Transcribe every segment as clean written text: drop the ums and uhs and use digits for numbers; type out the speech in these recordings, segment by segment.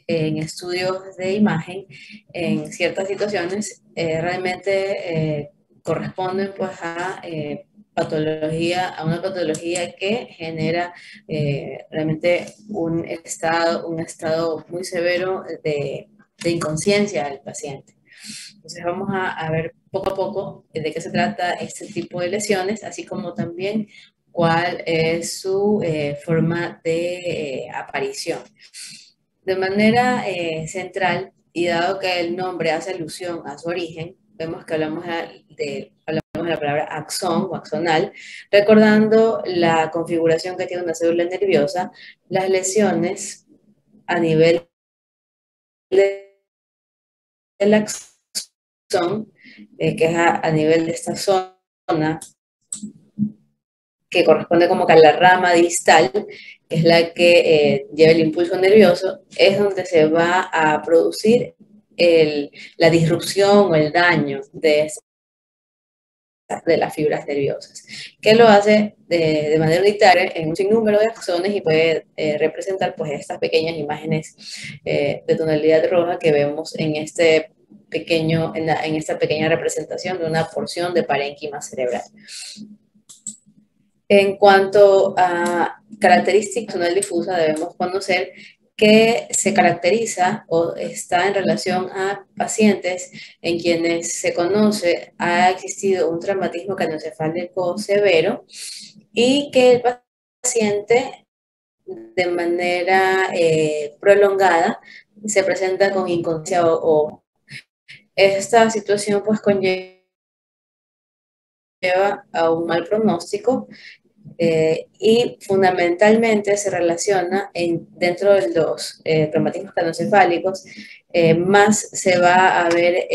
en estudios de imagen, en ciertas situaciones, realmente corresponden pues a patología, a una patología que genera realmente un estado muy severo de inconsciencia del paciente. Entonces vamos a ver poco a poco de qué se trata este tipo de lesiones, así como también cuál es su forma de aparición. De manera central, y dado que el nombre hace alusión a su origen, vemos que hablamos de la palabra axón o axonal, recordando la configuración que tiene una célula nerviosa, las lesiones a nivel del axón, que es a nivel de esta zona que corresponde como que a la rama distal, que es la que lleva el impulso nervioso, es donde se va a producir la disrupción o el daño de las fibras nerviosas, que lo hace de manera unitaria en un sinnúmero de axones y puede representar pues estas pequeñas imágenes de tonalidad roja que vemos en en esta pequeña representación de una porción de parénquima cerebral. En cuanto a características zonal difusa, debemos conocer que se caracteriza o está en relación a pacientes en quienes se conoce ha existido un traumatismo craneoencefálico severo y que el paciente de manera prolongada se presenta con inconsciencia o esta situación pues conlleva a un mal pronóstico y fundamentalmente se relaciona dentro de los traumatismos craneoencefálicos, más se va a ver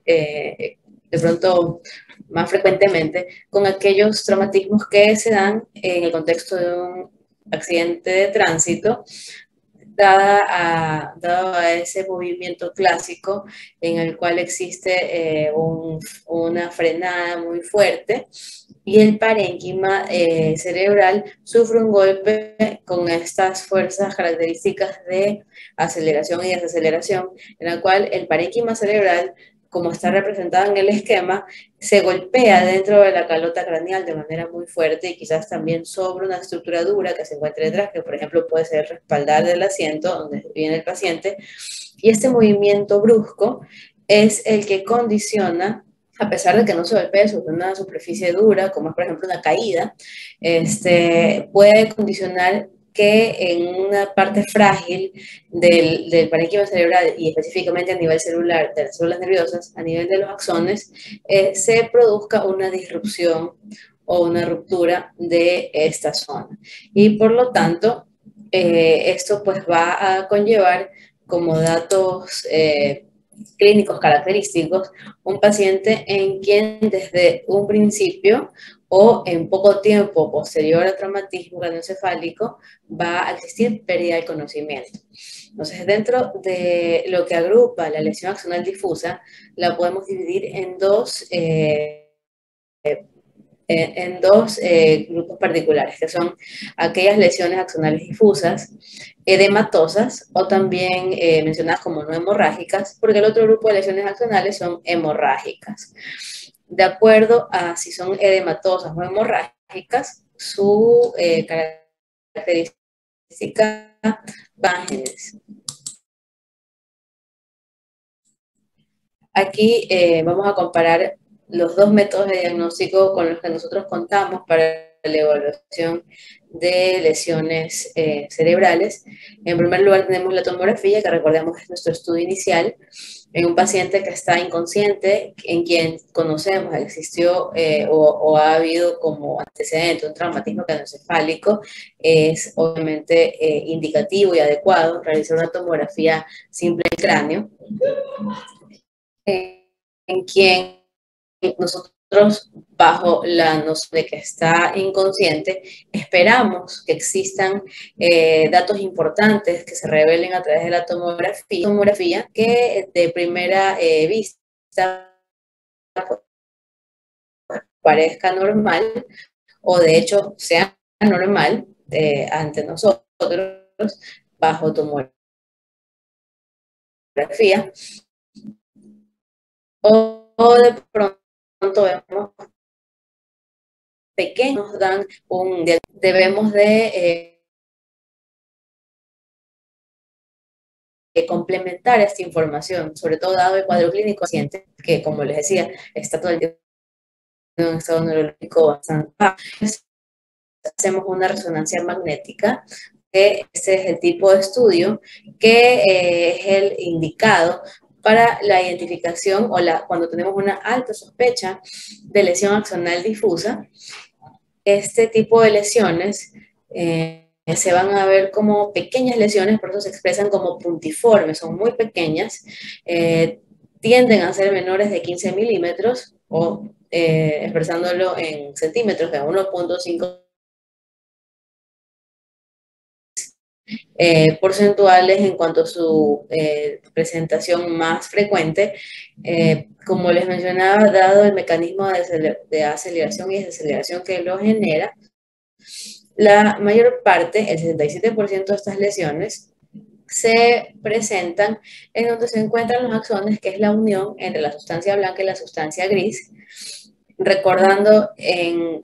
de pronto más frecuentemente con aquellos traumatismos que se dan en el contexto de un accidente de tránsito, dado a ese movimiento clásico en el cual existe una frenada muy fuerte y el parénquima cerebral sufre un golpe con estas fuerzas características de aceleración y desaceleración, en la cual el parénquima cerebral, como está representado en el esquema, se golpea dentro de la calota craneal de manera muy fuerte y quizás también sobre una estructura dura que se encuentre detrás, que por ejemplo puede ser el respaldar del asiento donde viene el paciente. Y este movimiento brusco es el que condiciona, a pesar de que no se golpee sobre una superficie dura, como es por ejemplo una caída, puede condicionar que en una parte frágil del parénquima cerebral y específicamente a nivel celular de las células nerviosas, a nivel de los axones, se produzca una disrupción o una ruptura de esta zona. Y por lo tanto, esto pues va a conllevar como datos clínicos característicos un paciente en quien desde un principio o en poco tiempo posterior al traumatismo craneoencefálico va a existir pérdida del conocimiento. Entonces, dentro de lo que agrupa la lesión axonal difusa, la podemos dividir en dos grupos particulares, que son aquellas lesiones axonales difusas, edematosas o también mencionadas como no hemorrágicas, porque el otro grupo de lesiones axonales son hemorrágicas. De acuerdo a si son edematosas o hemorrágicas, su característica vángenes. Aquí vamos a comparar los dos métodos de diagnóstico con los que nosotros contamos para la evaluación de lesiones cerebrales. En primer lugar tenemos la tomografía, que recordemos que es nuestro estudio inicial, en un paciente que está inconsciente, en quien conocemos existió o ha habido como antecedente un traumatismo craneoencefálico. Es obviamente indicativo y adecuado realizar una tomografía simple del cráneo, en quien nosotros, bajo la noción de que está inconsciente, esperamos que existan datos importantes que se revelen a través de la tomografía que de primera vista parezca normal o de hecho sea normal ante nosotros bajo tomografía. tomografía, o de pronto vemos pequeños, dan debemos de complementar esta información, sobre todo dado el cuadro clínico paciente, que como les decía, está todo el tiempo en un estado neurológico bastante bajo. Hacemos una resonancia magnética, que este es el tipo de estudio que es el indicado para la identificación o cuando tenemos una alta sospecha de lesión axonal difusa. Este tipo de lesiones se van a ver como pequeñas lesiones, por eso se expresan como puntiformes, son muy pequeñas, tienden a ser menores de 15 milímetros o expresándolo en centímetros de 1.5 porcentuales en cuanto a su presentación más frecuente. Como les mencionaba, dado el mecanismo de aceleración y desaceleración que lo genera, la mayor parte, el 67% de estas lesiones, se presentan en donde se encuentran los axones, que es la unión entre la sustancia blanca y la sustancia gris. Recordando en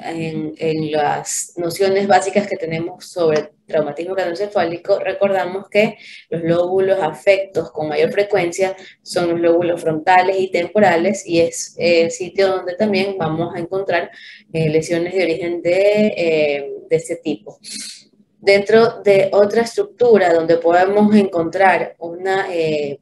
las nociones básicas que tenemos sobre traumatismo craneoencefálico, recordamos que los lóbulos afectos con mayor frecuencia son los lóbulos frontales y temporales, y es el sitio donde también vamos a encontrar lesiones de origen de este tipo. Dentro de otra estructura donde podemos encontrar una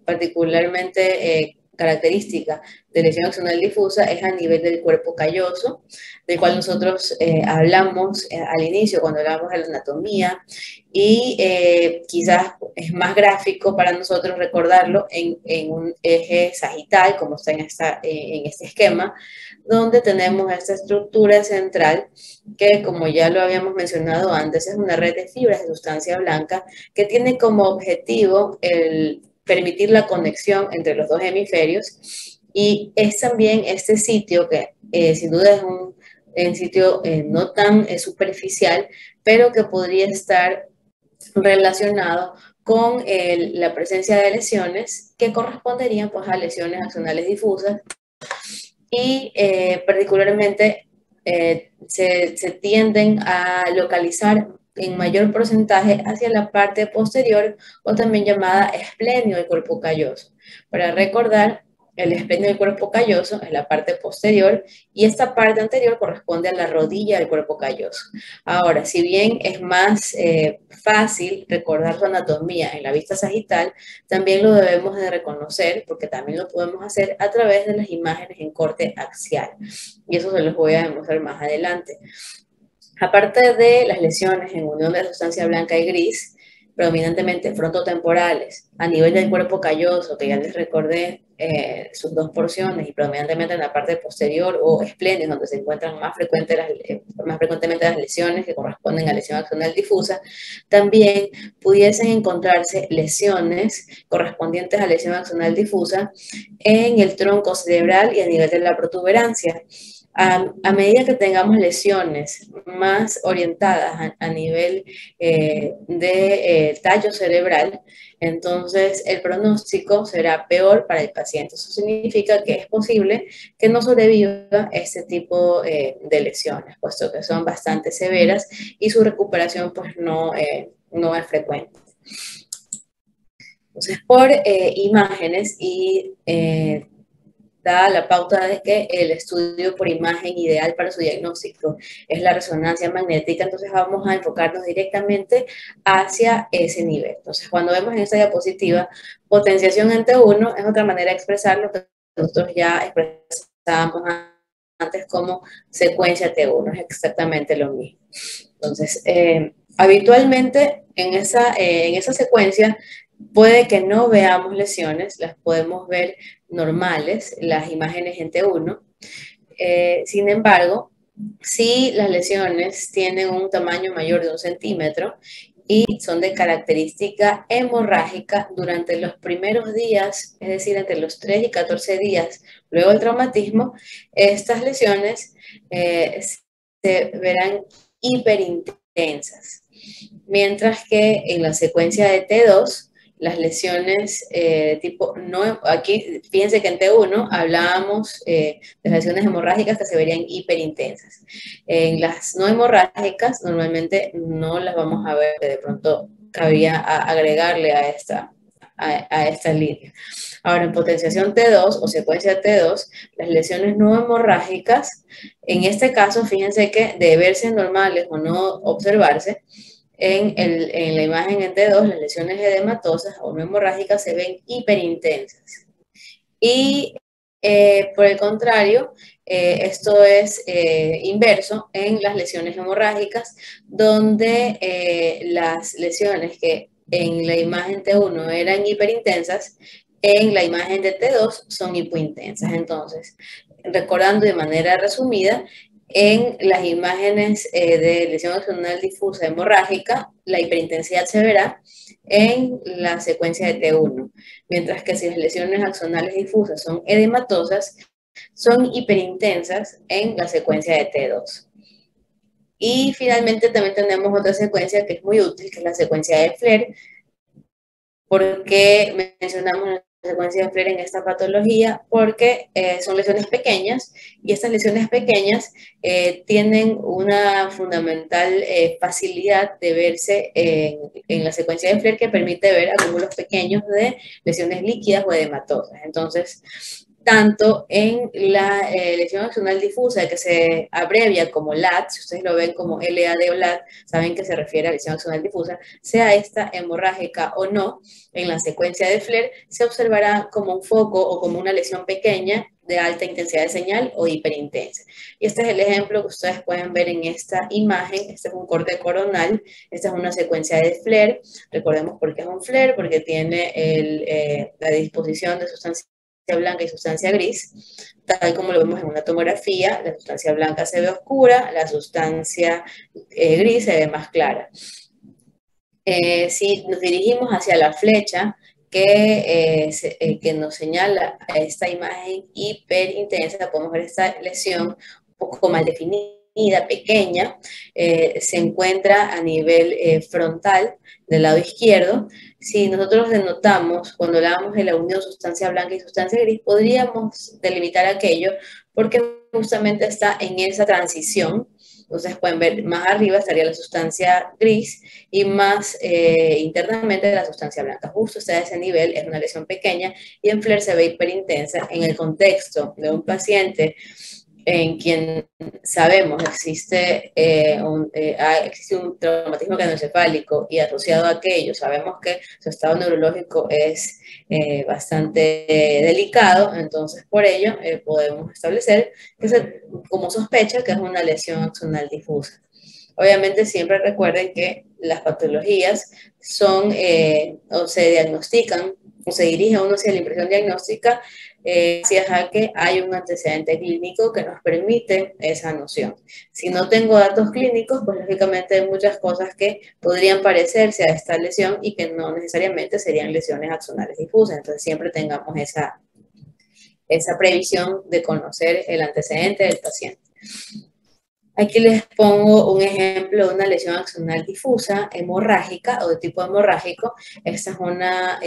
particularmente característica de lesión axonal difusa es a nivel del cuerpo calloso, del cual nosotros hablamos al inicio cuando hablamos de la anatomía, y quizás es más gráfico para nosotros recordarlo en un eje sagital, como está en este esquema, donde tenemos esta estructura central que, como ya lo habíamos mencionado antes, es una red de fibras de sustancia blanca que tiene como objetivo el permitir la conexión entre los dos hemisferios, y es también este sitio que sin duda es un sitio no tan superficial, pero que podría estar relacionado con la presencia de lesiones que corresponderían pues a lesiones axonales difusas, y particularmente se tienden a localizar en mayor porcentaje hacia la parte posterior, o también llamada esplenio del cuerpo calloso. Para recordar, el esplenio del cuerpo calloso es la parte posterior y esta parte anterior corresponde a la rodilla del cuerpo calloso. Ahora, si bien es más fácil recordar su anatomía en la vista sagital, también lo debemos de reconocer, porque también lo podemos hacer a través de las imágenes en corte axial. Y eso se los voy a demostrar más adelante. Aparte de las lesiones en unión de la sustancia blanca y gris, predominantemente frontotemporales, a nivel del cuerpo calloso, que ya les recordé sus dos porciones, y predominantemente en la parte posterior o espléndidos, donde se encuentran más frecuentemente las lesiones que corresponden a lesión axonal difusa, también pudiesen encontrarse lesiones correspondientes a lesión axonal difusa en el tronco cerebral y a nivel de la protuberancia. A medida que tengamos lesiones más orientadas a nivel de tallo cerebral, entonces el pronóstico será peor para el paciente. Eso significa que es posible que no sobreviva este tipo de lesiones, puesto que son bastante severas y su recuperación pues no es frecuente. Entonces, por imágenes y da la pauta de que el estudio por imagen ideal para su diagnóstico es la resonancia magnética, entonces vamos a enfocarnos directamente hacia ese nivel. Entonces, cuando vemos en esta diapositiva potenciación en T1, es otra manera de expresar lo que nosotros ya expresábamos antes como secuencia T1, es exactamente lo mismo. Entonces, habitualmente en esa secuencia puede que no veamos lesiones, las podemos ver normales, las imágenes en T1. Sin embargo, si las lesiones tienen un tamaño mayor de 1 centímetro y son de característica hemorrágica durante los primeros días, es decir, entre los 3 y 14 días luego del traumatismo, estas lesiones se verán hiperintensas. Mientras que en la secuencia de T2, las lesiones tipo, no, aquí fíjense que en T1 hablábamos de lesiones hemorrágicas que se verían hiperintensas. En las no hemorrágicas normalmente no las vamos a ver, de pronto cabría agregarle a esta línea. Ahora, en potenciación T2 o secuencia T2, las lesiones no hemorrágicas, en este caso, fíjense que de verse normales o no observarse, en la imagen en T2, las lesiones edematosas o no hemorrágicas se ven hiperintensas. Y por el contrario, esto es inverso en las lesiones hemorrágicas, donde las lesiones que en la imagen T1 eran hiperintensas, en la imagen de T2 son hipointensas. Entonces, recordando de manera resumida, en las imágenes de lesión axonal difusa hemorrágica, la hiperintensidad se verá en la secuencia de T1, mientras que si las lesiones axonales difusas son edematosas, son hiperintensas en la secuencia de T2. Y finalmente también tenemos otra secuencia que es muy útil, que es la secuencia de Flair. ¿Por qué mencionamos la secuencia de Flair en esta patología? Porque son lesiones pequeñas y estas lesiones pequeñas tienen una fundamental facilidad de verse en la secuencia de Flair que permite ver acúmulos pequeños de lesiones líquidas o edematosas. Entonces, tanto en la lesión axonal difusa, que se abrevia como LAD, si ustedes lo ven como LAD o LAD, saben que se refiere a lesión axonal difusa, sea esta hemorrágica o no, en la secuencia de Flair se observará como un foco o como una lesión pequeña de alta intensidad de señal o hiperintensa. Y este es el ejemplo que ustedes pueden ver en esta imagen. Este es un corte coronal, esta es una secuencia de Flair. Recordemos por qué es un Flair, porque tiene la disposición de sustancia blanca y sustancia gris, tal como lo vemos en una tomografía. La sustancia blanca se ve oscura, la sustancia gris se ve más clara. Si nos dirigimos hacia la flecha que nos señala esta imagen hiperintensa, podemos ver esta lesión un poco más definida, pequeña, se encuentra a nivel frontal del lado izquierdo. Si nosotros denotamos, cuando hablamos de la unión sustancia blanca y sustancia gris, podríamos delimitar aquello porque justamente está en esa transición. Entonces pueden ver, más arriba estaría la sustancia gris y más internamente la sustancia blanca. Justo está a ese nivel, es una lesión pequeña y en Flair se ve hiperintensa en el contexto de un paciente en quien sabemos existe un traumatismo craneoencefálico y asociado a aquello, sabemos que su estado neurológico es bastante delicado, entonces por ello podemos establecer que como sospecha que es una lesión axonal difusa. Obviamente siempre recuerden que las patologías son o se diagnostican o se dirige uno hacia la impresión diagnóstica gracias a que hay un antecedente clínico que nos permite esa noción. Si no tengo datos clínicos, pues lógicamente hay muchas cosas que podrían parecerse a esta lesión y que no necesariamente serían lesiones axonales difusas. Entonces siempre tengamos esa previsión de conocer el antecedente del paciente. Aquí les pongo un ejemplo de una lesión axonal difusa, hemorrágica o de tipo hemorrágico. Esta es una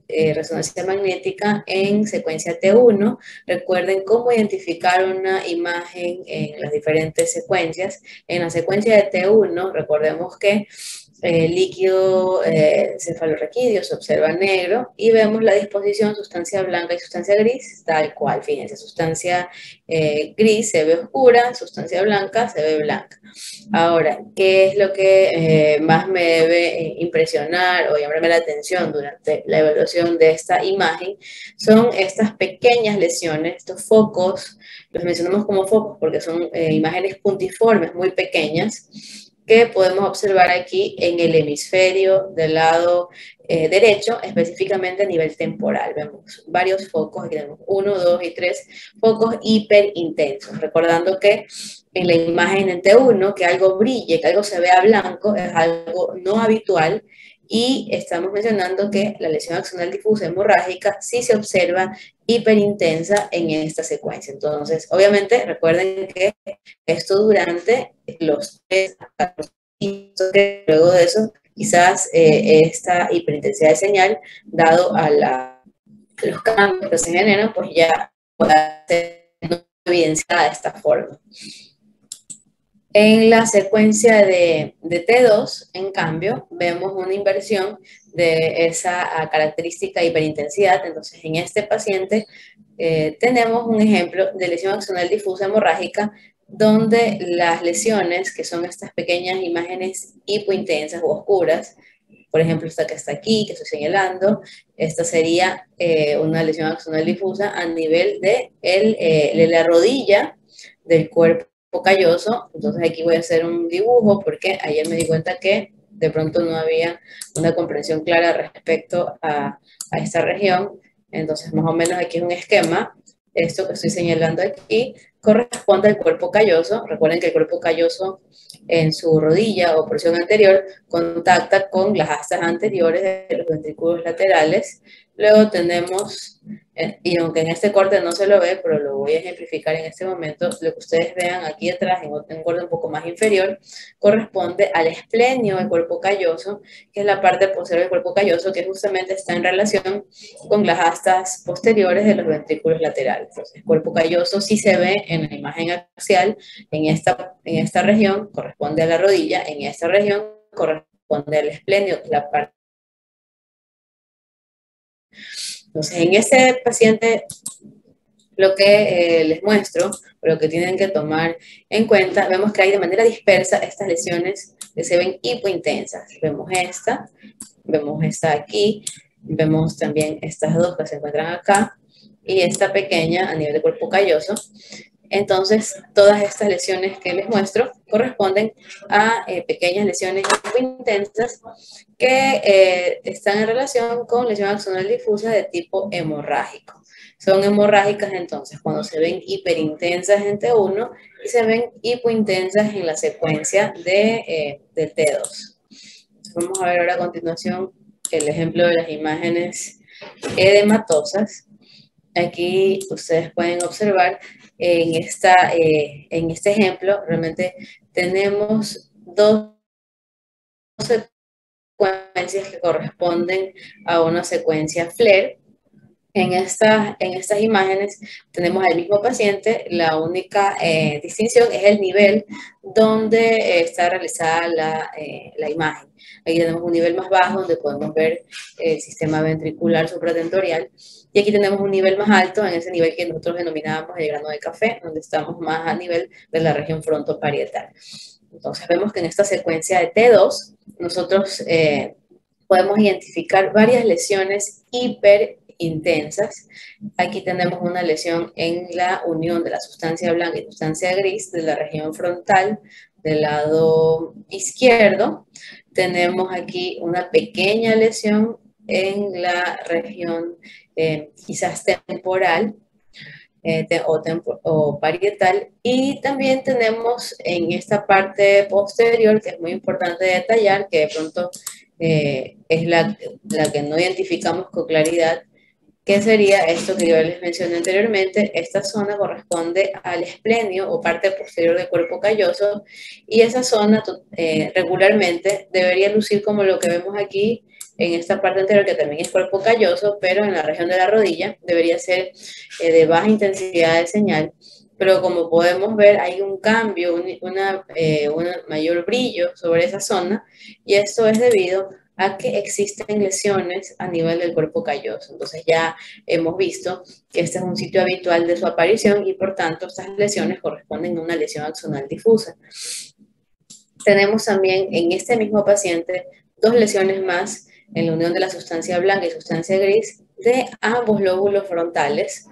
resonancia magnética en secuencia T1. Recuerden cómo identificar una imagen en las diferentes secuencias. En la secuencia de T1, recordemos que el líquido cefalorraquídeo se observa negro y vemos la disposición sustancia blanca y sustancia gris tal cual. Fíjense, sustancia gris se ve oscura, sustancia blanca se ve blanca. Ahora, ¿qué es lo que más me debe impresionar o llamarme la atención durante la evaluación de esta imagen? Son estas pequeñas lesiones, estos focos, los mencionamos como focos porque son imágenes puntiformes muy pequeñas, que podemos observar aquí en el hemisferio del lado derecho, específicamente a nivel temporal. Vemos varios focos, aquí tenemos 1, 2 y 3 focos hiperintensos, recordando que en la imagen en T1, que algo brille, que algo se vea blanco, es algo no habitual, y estamos mencionando que la lesión axonal difusa hemorrágica sí se observa hiperintensa en esta secuencia. Entonces, obviamente, recuerden que esto durante los 3 a 4 minutos, que luego de eso quizás esta hiperintensidad de señal, dado a los cambios que se generan, pues ya pueda ser evidenciada de esta forma. En la secuencia de T2, en cambio, vemos una inversión de esa característica de hiperintensidad. Entonces, en este paciente tenemos un ejemplo de lesión axonal difusa hemorrágica, donde las lesiones, que son estas pequeñas imágenes hipointensas o oscuras, por ejemplo, esta que está aquí, que estoy señalando, esta sería una lesión axonal difusa a nivel de la rodilla del cuerpo calloso. Entonces aquí voy a hacer un dibujo porque ayer me di cuenta que de pronto no había una comprensión clara respecto a esta región. Entonces más o menos aquí es un esquema. Esto que estoy señalando aquí corresponde al cuerpo calloso. Recuerden que el cuerpo calloso en su rodilla o porción anterior contacta con las astas anteriores de los ventrículos laterales. Luego tenemos, y aunque en este corte no se lo ve, pero lo voy a ejemplificar en este momento, lo que ustedes vean aquí atrás, en un corte un poco más inferior, corresponde al esplenio del cuerpo calloso, que es la parte posterior del cuerpo calloso, que justamente está en relación con las astas posteriores de los ventrículos laterales. Entonces, el cuerpo calloso sí se ve en la imagen axial, en esta región corresponde a la rodilla, en esta región corresponde al esplenio, que es la parte. Entonces, en este paciente, lo que les muestro, lo que tienen que tomar en cuenta, vemos que hay de manera dispersa estas lesiones que se ven hipointensas. Vemos esta aquí, vemos también estas dos que se encuentran acá, y esta pequeña a nivel de cuerpo calloso. Entonces, todas estas lesiones que les muestro corresponden a pequeñas lesiones intensas que están en relación con lesión axonal difusa de tipo hemorrágico. Son hemorrágicas entonces cuando se ven hiperintensas en T1 y se ven hipointensas en la secuencia del T2. Vamos a ver ahora a continuación el ejemplo de las imágenes edematosas. Aquí ustedes pueden observar en este ejemplo, realmente tenemos dos secuencias que corresponden a una secuencia FLAIR. En estas imágenes tenemos al mismo paciente, la única distinción es el nivel donde está realizada la imagen. Aquí tenemos un nivel más bajo donde podemos ver el sistema ventricular supratentorial y aquí tenemos un nivel más alto en ese nivel que nosotros denominábamos el grano de café, donde estamos más a nivel de la región frontoparietal. Entonces vemos que en esta secuencia de T2 nosotros podemos identificar varias lesiones hiperintensas. Aquí tenemos una lesión en la unión de la sustancia blanca y sustancia gris de la región frontal del lado izquierdo. Tenemos aquí una pequeña lesión en la región quizás temporal o parietal, y también tenemos en esta parte posterior, que es muy importante detallar, que de pronto es la que no identificamos con claridad, que sería esto que yo les mencioné anteriormente. Esta zona corresponde al esplenio o parte posterior del cuerpo calloso, y esa zona regularmente debería lucir como lo que vemos aquí en esta parte anterior, que también es cuerpo calloso, pero en la región de la rodilla debería ser de baja intensidad de señal. Pero como podemos ver, hay un cambio, un mayor brillo sobre esa zona, y esto es debido a que existen lesiones a nivel del cuerpo calloso. Entonces ya hemos visto que este es un sitio habitual de su aparición y por tanto estas lesiones corresponden a una lesión axonal difusa. Tenemos también en este mismo paciente dos lesiones más en la unión de la sustancia blanca y sustancia gris de ambos lóbulos frontales.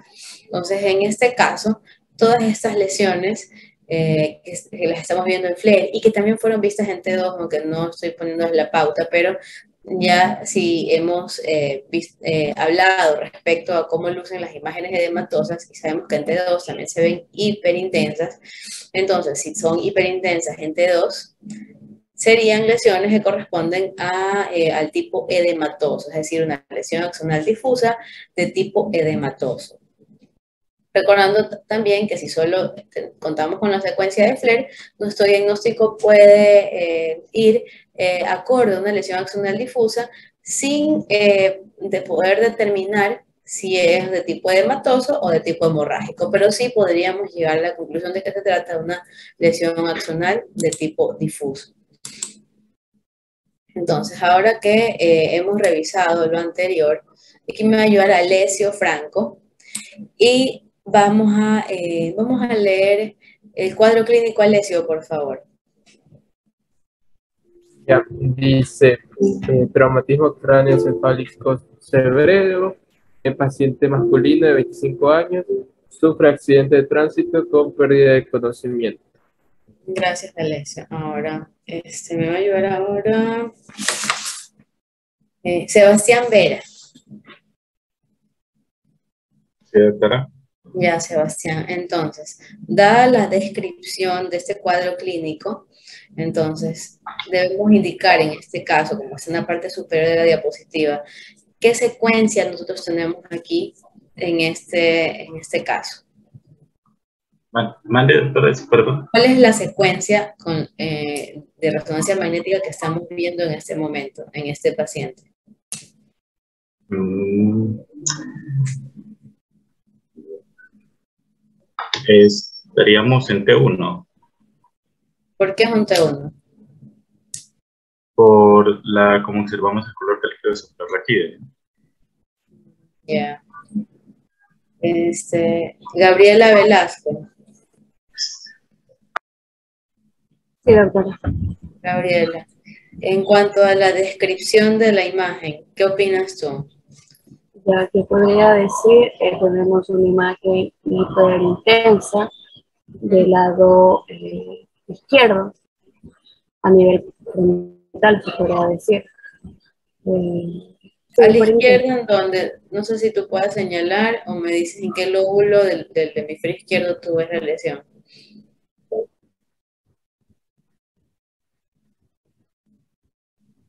Entonces en este caso, todas estas lesiones que las estamos viendo en FLAIR y que también fueron vistas en T2, aunque no estoy poniendo la pauta, pero ya si hemos hablado respecto a cómo lucen las imágenes edematosas y sabemos que en T2 también se ven hiperintensas, entonces si son hiperintensas en T2, serían lesiones que corresponden al tipo edematoso, es decir, una lesión axonal difusa de tipo edematoso. Recordando también que si solo contamos con la secuencia de Flair, nuestro diagnóstico puede ir acorde a una lesión axonal difusa sin de poder determinar si es de tipo edematoso o de tipo hemorrágico, pero sí podríamos llegar a la conclusión de que se trata de una lesión axonal de tipo difuso. Entonces, ahora que hemos revisado lo anterior, aquí me va a ayudar Alessio Franco y vamos a leer el cuadro clínico. Alessio, por favor. Ya, dice, traumatismo cráneoencefálico severo, en paciente masculino de 25 años, sufre accidente de tránsito con pérdida de conocimiento. Gracias, Alessio. Ahora, me va a ayudar ahora Sebastián Vera. Sí, doctora. Ya, Sebastián. Entonces, dada la descripción de este cuadro clínico, entonces debemos indicar en este caso, como está en la parte superior de la diapositiva, qué secuencia nosotros tenemos aquí en este caso. Mande, doctora, perdón. ¿Cuál es la secuencia de resonancia magnética que estamos viendo en este momento, en este paciente? Estaríamos en T1 ¿Por qué es un T1? por como observamos el color del líquido suprarraquídeo. Ya. Gabriela Velasco. Sí, doctora. Gabriela, en cuanto a la descripción de la imagen, ¿qué opinas tú? Ya que podría decir, tenemos una imagen hiperintensa del lado izquierdo, a nivel frontal, se podría decir. A la izquierda, en donde, no sé si tú puedas señalar o me dices en qué lóbulo del hemisferio izquierdo tú ves la lesión.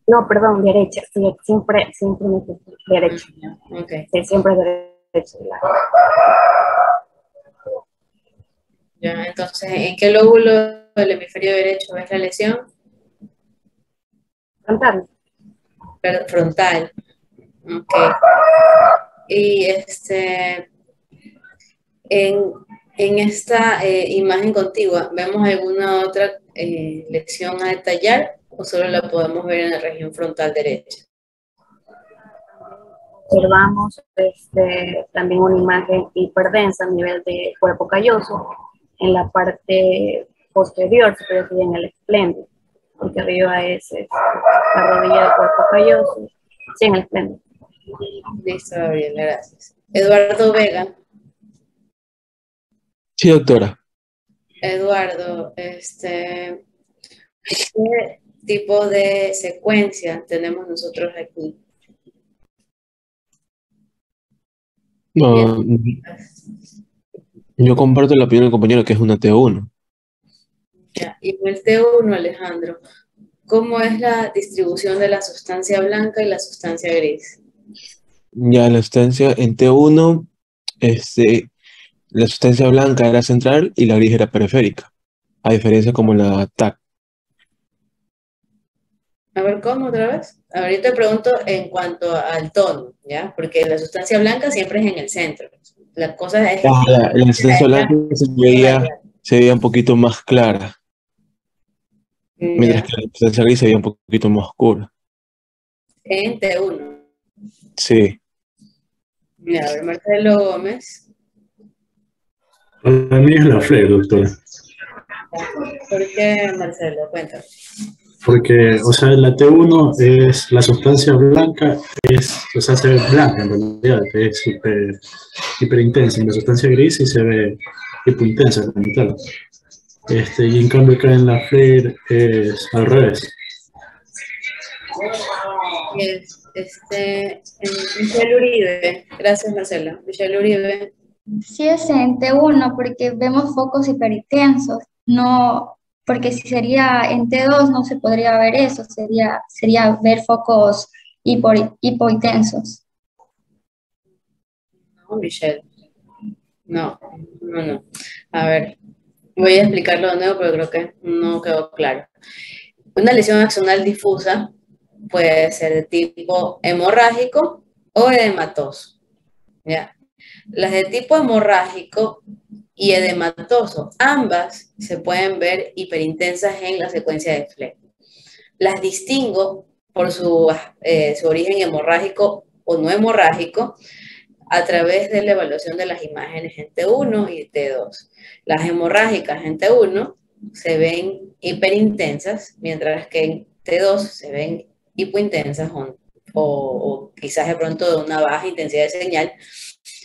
No, perdón, derecha. Sí, siempre me confundo. Derecha. Okay. Sí, siempre derecha. Ya, entonces, ¿en qué lóbulo del hemisferio derecho ves la lesión? Frontal. Frontal. Ok. Y en esta imagen contigua, ¿vemos alguna otra lesión a detallar o solo la podemos ver en la región frontal derecha? Observamos también una imagen hiperdensa a nivel de cuerpo calloso en la parte posterior, se puede decir en el espléndido, porque arriba es la rodilla del cuerpo calloso, sí, en el espléndido. Listo, Gabriela, gracias. Eduardo Vega. Sí, doctora. Eduardo, ¿qué tipo de secuencia tenemos nosotros aquí? No, yo comparto la opinión del compañero que es una T1. Ya, y en el T1, Alejandro, ¿cómo es la distribución de la sustancia blanca y la sustancia gris? Ya la sustancia en T1, la sustancia blanca era central y la gris era periférica, a diferencia como la TAC. A ver, ¿cómo otra vez? Ahorita pregunto en cuanto al tono, ¿ya? Porque la sustancia blanca siempre es en el centro. La cosa es La sustancia blanca se veía un poquito más clara, mientras ya, que la sustancia gris se veía un poquito más oscura. en T1. Sí. Mira, a ver, Marcelo Gómez. Para mí es la Flair, doctora. ¿Por qué, Marcelo? Cuéntame. Porque, o sea, la T1 es la sustancia blanca, o sea, se ve blanca en realidad, es hiper intensa. En la sustancia gris sí se ve hipointensa como tal. Y en cambio acá en la Flair es al revés. Michelle Uribe. Gracias, Marcelo. Michelle Uribe. Sí es en T1 porque vemos focos hiperintensos, no, porque si sería en T2 no se podría ver eso, sería ver focos hipointensos. No, Michelle. No, no, no. A ver, voy a explicarlo de nuevo, pero creo que no quedó claro. Una lesión axonal difusa puede ser de tipo hemorrágico o edematoso, ¿ya? Las de tipo hemorrágico y edematoso, ambas se pueden ver hiperintensas en la secuencia de Fleck. Las distingo por su origen hemorrágico o no hemorrágico a través de la evaluación de las imágenes en T1 y T2. Las hemorrágicas en T1 se ven hiperintensas, mientras que en T2 se ven hipointensas o quizás de pronto de una baja intensidad de señal,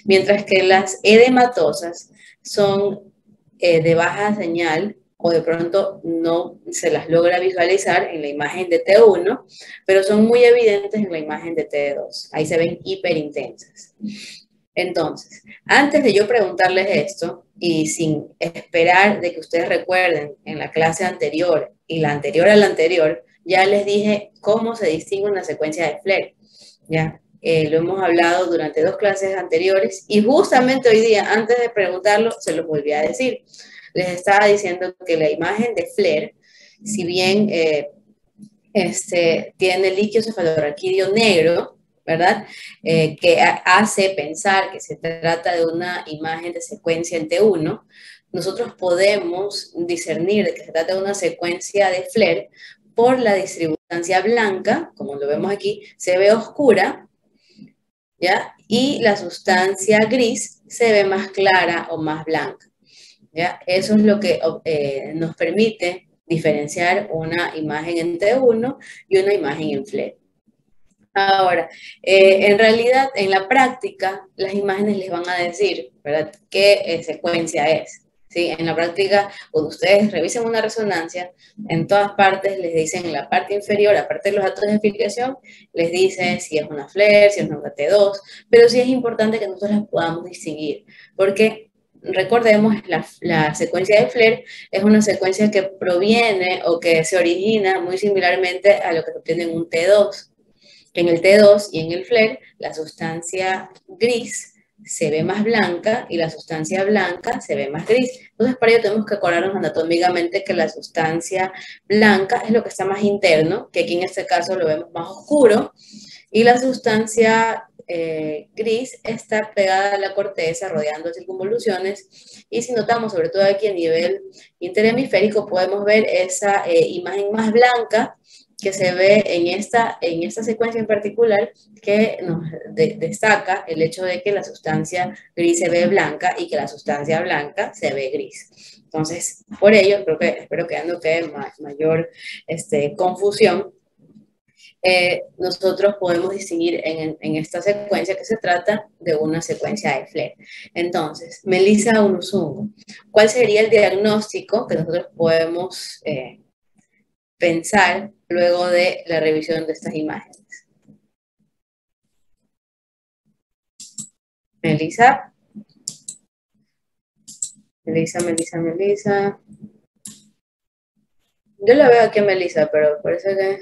mientras que las edematosas son de baja señal o de pronto no se las logra visualizar en la imagen de T1, pero son muy evidentes en la imagen de T2. Ahí se ven hiperintensas. Entonces, antes de yo preguntarles esto, y sin esperar de que ustedes recuerden en la clase anterior y la anterior a la anterior, ya les dije cómo se distingue una secuencia de Fleck. ¿Ya? Lo hemos hablado durante 2 clases anteriores y justamente hoy día, antes de preguntarlo, se los volví a decir. Les estaba diciendo que la imagen de Fleck, si bien tiene líquido cefalorraquídeo negro, ¿verdad? Que hace pensar que se trata de una imagen de secuencia en T1, nosotros podemos discernir de que se trata de una secuencia de Fleck por la distribución blanca, como lo vemos aquí, se ve oscura, ¿ya? Y la sustancia gris se ve más clara o más blanca, ¿ya? Eso es lo que nos permite diferenciar una imagen en T1 y una imagen en Fleck. Ahora, en realidad, en la práctica, las imágenes les van a decir, ¿verdad?, qué secuencia es. ¿Sí? En la práctica, cuando ustedes revisen una resonancia, en todas partes les dicen en la parte inferior, aparte de los datos de explicación, les dice si es una Fleck, si es una T2, pero sí es importante que nosotros las podamos distinguir, porque recordemos, la secuencia de Fleck es una secuencia que proviene o que se origina muy similarmente a lo que se obtiene en un T2. En el T2 y en el Fleck, la sustancia gris se ve más blanca y la sustancia blanca se ve más gris. Entonces, para ello tenemos que acordarnos anatómicamente que la sustancia blanca es lo que está más interno, que aquí en este caso lo vemos más oscuro, y la sustancia gris está pegada a la corteza, rodeando circunvoluciones, y si notamos, sobre todo aquí a nivel interhemisférico, podemos ver esa imagen más blanca que se ve en esta secuencia en particular, que nos destaca el hecho de que la sustancia gris se ve blanca y que la sustancia blanca se ve gris. Entonces, por ello, espero que ya no quede mayor confusión. Nosotros podemos distinguir en esta secuencia que se trata de una secuencia de Fleck. Entonces, Melissa Unuzungu, ¿cuál sería el diagnóstico que nosotros podemos pensar luego de la revisión de estas imágenes? Melissa. Melissa. Yo la veo aquí a Melissa, pero parece que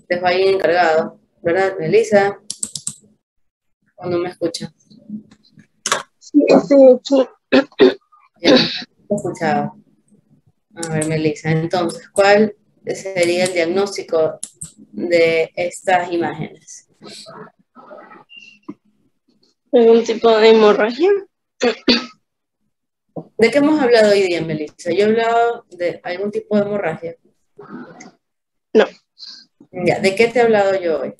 dejó a alguien encargado, ¿verdad, Melissa? ¿O no me escucha? Sí, estoy aquí. Ya, no escuchaba. A ver, Melissa, entonces, ¿cuál sería el diagnóstico de estas imágenes? ¿Algún tipo de hemorragia? ¿De qué hemos hablado hoy día, Melissa? ¿Yo he hablado de algún tipo de hemorragia? No. Ya, ¿de qué te he hablado yo hoy?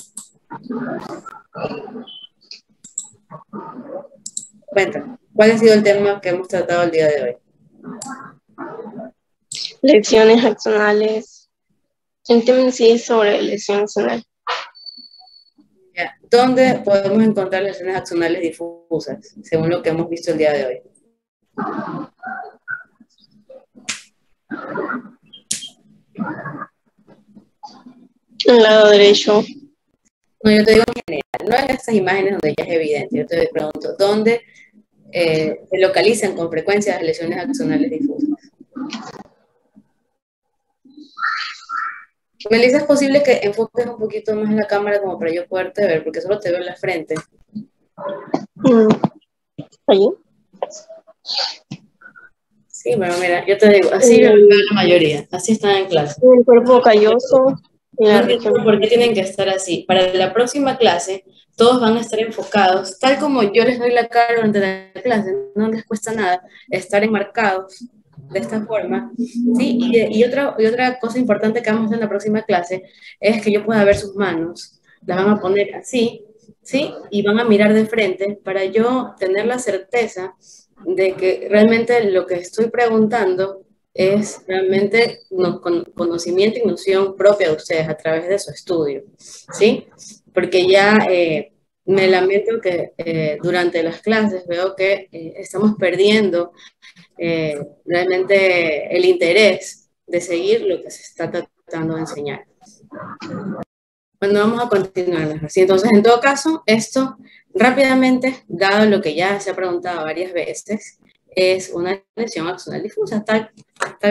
Cuéntame, ¿cuál ha sido el tema que hemos tratado el día de hoy? Lesiones axonales. El tema en sí es sobre lesión axonal. Ya. ¿Dónde podemos encontrar lesiones axonales difusas, según lo que hemos visto el día de hoy? El lado derecho. No, yo te digo en general, no en estas imágenes donde ya es evidente. Yo te pregunto, ¿dónde se localizan con frecuencia las lesiones axonales difusas? Melissa, ¿es posible que enfoques un poquito más en la cámara como para yo poderte ver? Porque solo te veo en la frente. ¿Allí? Sí, pero mira, yo te digo, así En lo el, veo la mayoría, así están en clase. en el cuerpo calloso, en No la entiendo región. por qué tienen que estar así. Para la próxima clase, todos van a estar enfocados, tal como yo les doy la cara durante la clase, no les cuesta nada estar enmarcados de esta forma, ¿sí? Y otra cosa importante que vamos a hacer en la próxima clase es que yo pueda ver sus manos, las van a poner así, ¿sí? Y van a mirar de frente para yo tener la certeza de que realmente lo que estoy preguntando es realmente conocimiento y noción propia de ustedes a través de su estudio, ¿sí? Porque ya me lamento que durante las clases veo que estamos perdiendo realmente el interés de seguir lo que se está tratando de enseñar. Bueno, vamos a continuar mejor. Sí, entonces, en todo caso, esto rápidamente, dado lo que ya se ha preguntado varias veces, es una lesión axonal difusa, tal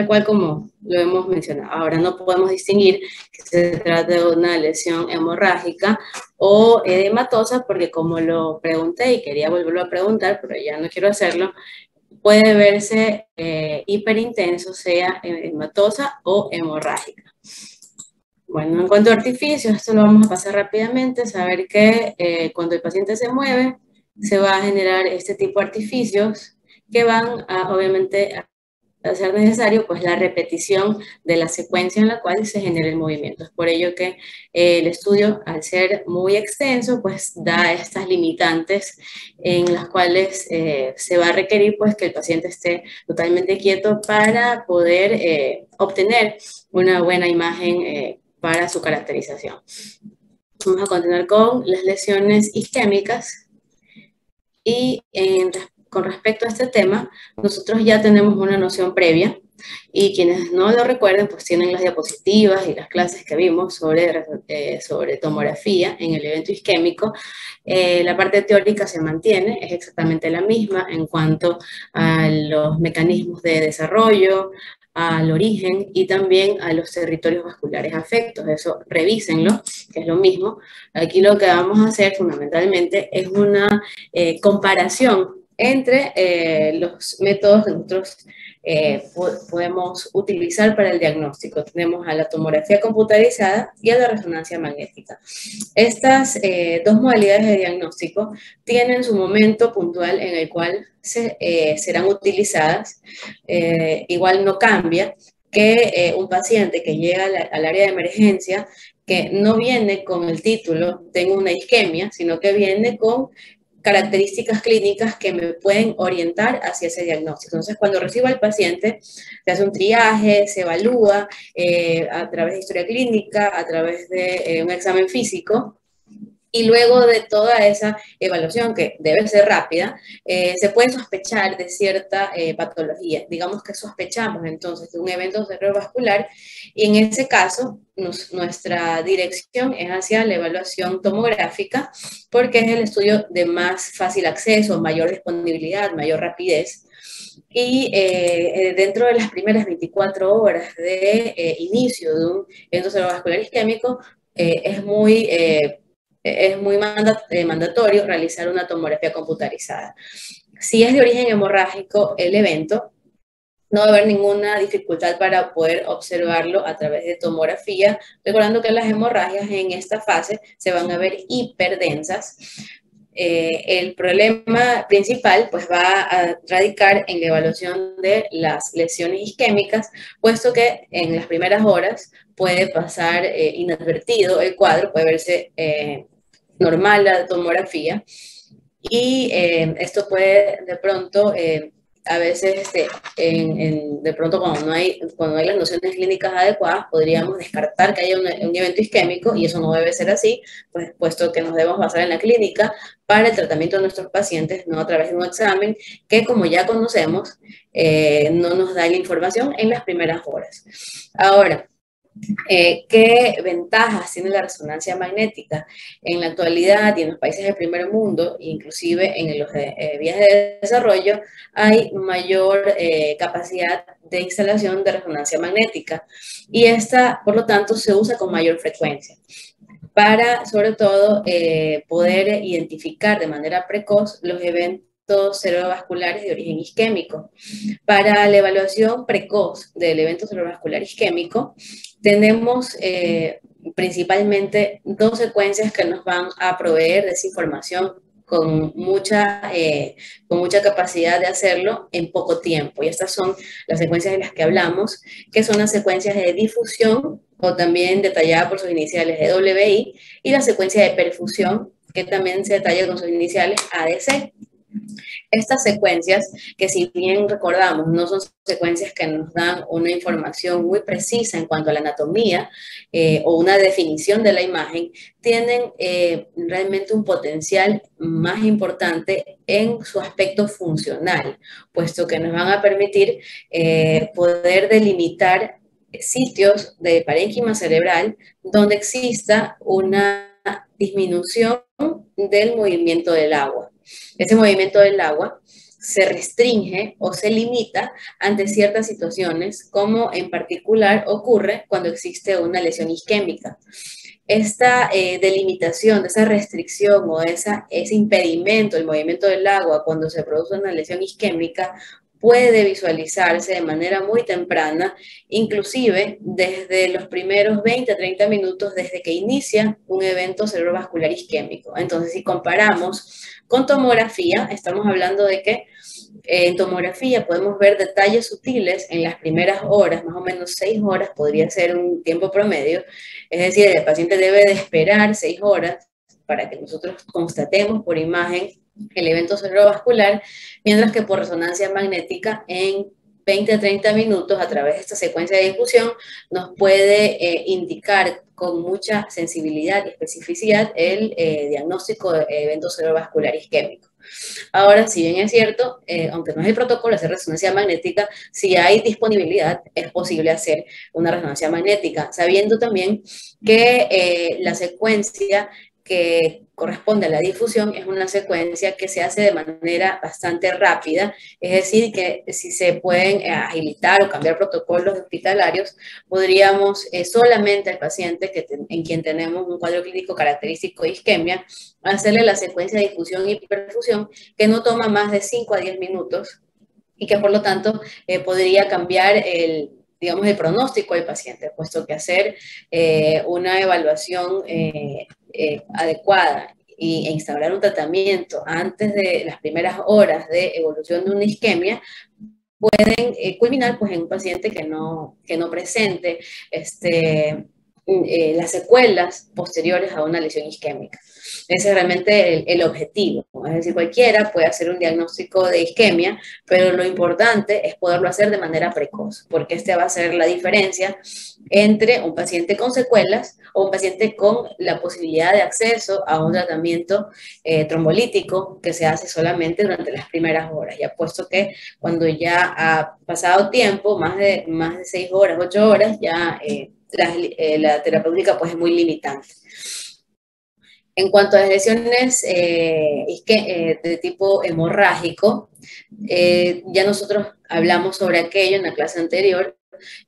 cual como lo hemos mencionado. Ahora no podemos distinguir que se trata de una lesión hemorrágica o edematosa, porque como lo pregunté y quería volverlo a preguntar, pero ya no quiero hacerlo, puede verse hiperintenso, sea edematosa o hemorrágica. Bueno, en cuanto a artificios, esto lo vamos a pasar rápidamente, saber que cuando el paciente se mueve, se va a generar este tipo de artificios que van a, obviamente, a ser necesario pues la repetición de la secuencia en la cual se genera el movimiento. Es por ello que el estudio, al ser muy extenso, pues da estas limitantes en las cuales se va a requerir pues que el paciente esté totalmente quieto para poder obtener una buena imagen para su caracterización. Vamos a continuar con las lesiones isquémicas y con respecto a este tema, nosotros ya tenemos una noción previa y quienes no lo recuerden, pues tienen las diapositivas y las clases que vimos sobre tomografía en el evento isquémico. La parte teórica se mantiene, es exactamente la misma en cuanto a los mecanismos de desarrollo, al origen y también a los territorios vasculares afectos. Eso revísenlo, que es lo mismo. Aquí lo que vamos a hacer fundamentalmente es una comparación entre los métodos que nosotros podemos utilizar para el diagnóstico. Tenemos a la tomografía computarizada y a la resonancia magnética. Estas dos modalidades de diagnóstico tienen su momento puntual en el cual serán utilizadas. Igual no cambia que un paciente que llega al área de emergencia que no viene con el título, tengo una isquemia, sino que viene con características clínicas que me pueden orientar hacia ese diagnóstico. Entonces, cuando recibo al paciente, se hace un triaje, se evalúa a través de historia clínica, a través de un examen físico, y luego de toda esa evaluación, que debe ser rápida, se puede sospechar de cierta patología. Digamos que sospechamos entonces de un evento cerebrovascular y en ese caso nuestra dirección es hacia la evaluación tomográfica porque es el estudio de más fácil acceso, mayor disponibilidad, mayor rapidez. Y dentro de las primeras 24 horas de inicio de un evento cerebrovascular isquémico, es muy mandatorio realizar una tomografía computarizada. Si es de origen hemorrágico el evento, no va a haber ninguna dificultad para poder observarlo a través de tomografía, recordando que las hemorragias en esta fase se van a ver hiperdensas. El problema principal pues va a radicar en la evaluación de las lesiones isquémicas, puesto que en las primeras horas puede pasar inadvertido el cuadro, puede verse normal la tomografía y esto puede de pronto a veces de pronto cuando no hay las nociones clínicas adecuadas podríamos descartar que haya un evento isquémico y eso no debe ser así, pues puesto que nos debemos basar en la clínica para el tratamiento de nuestros pacientes, no a través de un examen que como ya conocemos no nos da la información en las primeras horas. Ahora, ¿qué ventajas tiene la resonancia magnética? En la actualidad y en los países del primer mundo, inclusive en los vías de desarrollo, hay mayor capacidad de instalación de resonancia magnética y esta, por lo tanto, se usa con mayor frecuencia para, sobre todo, poder identificar de manera precoz los eventos eventos cerebrovasculares de origen isquémico. Para la evaluación precoz del evento cerebrovascular isquémico, tenemos principalmente dos secuencias que nos van a proveer de esa información con mucha capacidad de hacerlo en poco tiempo. Y estas son las secuencias de las que hablamos, que son las secuencias de difusión, o también detallada por sus iniciales de WI, y la secuencia de perfusión, que también se detalla con sus iniciales ADC. Estas secuencias, que si bien recordamos, no son secuencias que nos dan una información muy precisa en cuanto a la anatomía o una definición de la imagen, tienen realmente un potencial más importante en su aspecto funcional, puesto que nos van a permitir poder delimitar sitios de parénquima cerebral donde exista una disminución del movimiento del agua. Ese movimiento del agua se restringe o se limita ante ciertas situaciones, como en particular ocurre cuando existe una lesión isquémica. Esta delimitación, esa restricción o ese impedimento del movimiento del agua cuando se produce una lesión isquémica puede visualizarse de manera muy temprana, inclusive desde los primeros 20-30 minutos desde que inicia un evento cerebrovascular isquémico. Entonces, si comparamos con tomografía, estamos hablando de que en tomografía podemos ver detalles sutiles en las primeras horas, más o menos 6 horas podría ser un tiempo promedio, es decir, el paciente debe de esperar 6 horas para que nosotros constatemos por imagen el evento cerebrovascular, mientras que por resonancia magnética en 20 a 30 minutos a través de esta secuencia de difusión nos puede indicar con mucha sensibilidad y especificidad el diagnóstico de evento cerebrovascular isquémico. Ahora, si bien es cierto, aunque no es el protocolo hacer resonancia magnética, si hay disponibilidad, es posible hacer una resonancia magnética, sabiendo también que la secuencia que corresponde a la difusión es una secuencia que se hace de manera bastante rápida, es decir, que si se pueden agilitar o cambiar protocolos hospitalarios, podríamos solamente al paciente en quien tenemos un cuadro clínico característico de isquemia, hacerle la secuencia de difusión y perfusión que no toma más de 5 a 10 minutos y que por lo tanto podría cambiar el pronóstico del paciente, puesto que hacer una evaluación adecuada e instaurar un tratamiento antes de las primeras horas de evolución de una isquemia pueden culminar pues, en un paciente que no presente las secuelas posteriores a una lesión isquémica. Ese es realmente el objetivo. Es decir, cualquiera puede hacer un diagnóstico de isquemia, pero lo importante es poderlo hacer de manera precoz, porque va a ser la diferencia entre un paciente con secuelas o un paciente con la posibilidad de acceso a un tratamiento trombolítico que se hace solamente durante las primeras horas, ya puesto que cuando ya ha pasado tiempo, más de 6 horas, 8 horas, ya la terapéutica pues, es muy limitante. En cuanto a las lesiones de tipo hemorrágico, ya nosotros hablamos sobre aquello en la clase anterior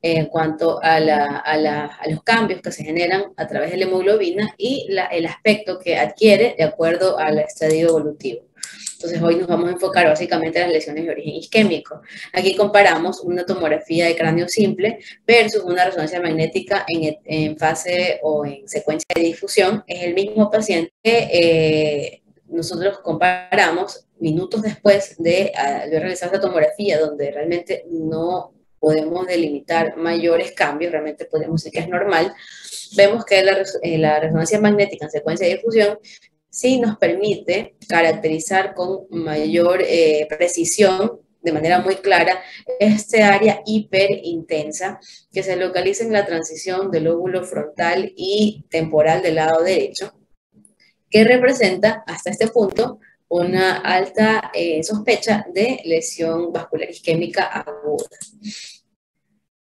en cuanto a los cambios que se generan a través de la hemoglobina y el aspecto que adquiere de acuerdo al estadio evolutivo. Entonces hoy nos vamos a enfocar básicamente en las lesiones de origen isquémico. Aquí comparamos una tomografía de cráneo simple versus una resonancia magnética en fase o en secuencia de difusión. Es el mismo paciente que nosotros comparamos minutos después de haber realizado esta tomografía, donde realmente no podemos delimitar mayores cambios, realmente podemos decir que es normal. Vemos que la resonancia magnética en secuencia de difusión sí nos permite caracterizar con mayor precisión, de manera muy clara, este área hiperintensa que se localiza en la transición del lóbulo frontal y temporal del lado derecho, que representa hasta este punto una alta sospecha de lesión vascular isquémica aguda.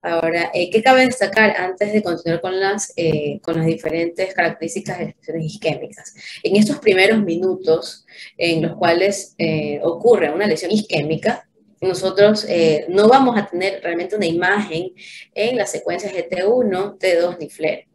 Ahora, ¿qué cabe destacar antes de continuar con las diferentes características de las lesiones isquémicas? En estos primeros minutos en los cuales ocurre una lesión isquémica, nosotros no vamos a tener realmente una imagen en las secuencias de T1, T2 ni FLAIR.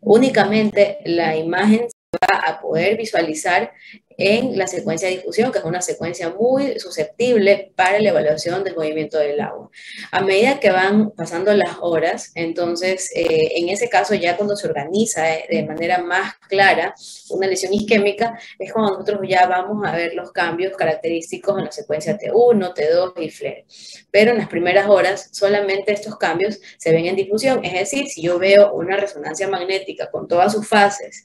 Únicamente la imagen se va a poder visualizar en la secuencia de difusión, que es una secuencia muy susceptible para la evaluación del movimiento del agua. A medida que van pasando las horas, entonces en ese caso ya cuando se organiza de manera más clara una lesión isquémica, es cuando nosotros ya vamos a ver los cambios característicos en la secuencia T1, T2 y FLAIR. Pero en las primeras horas solamente estos cambios se ven en difusión, es decir, si yo veo una resonancia magnética con todas sus fases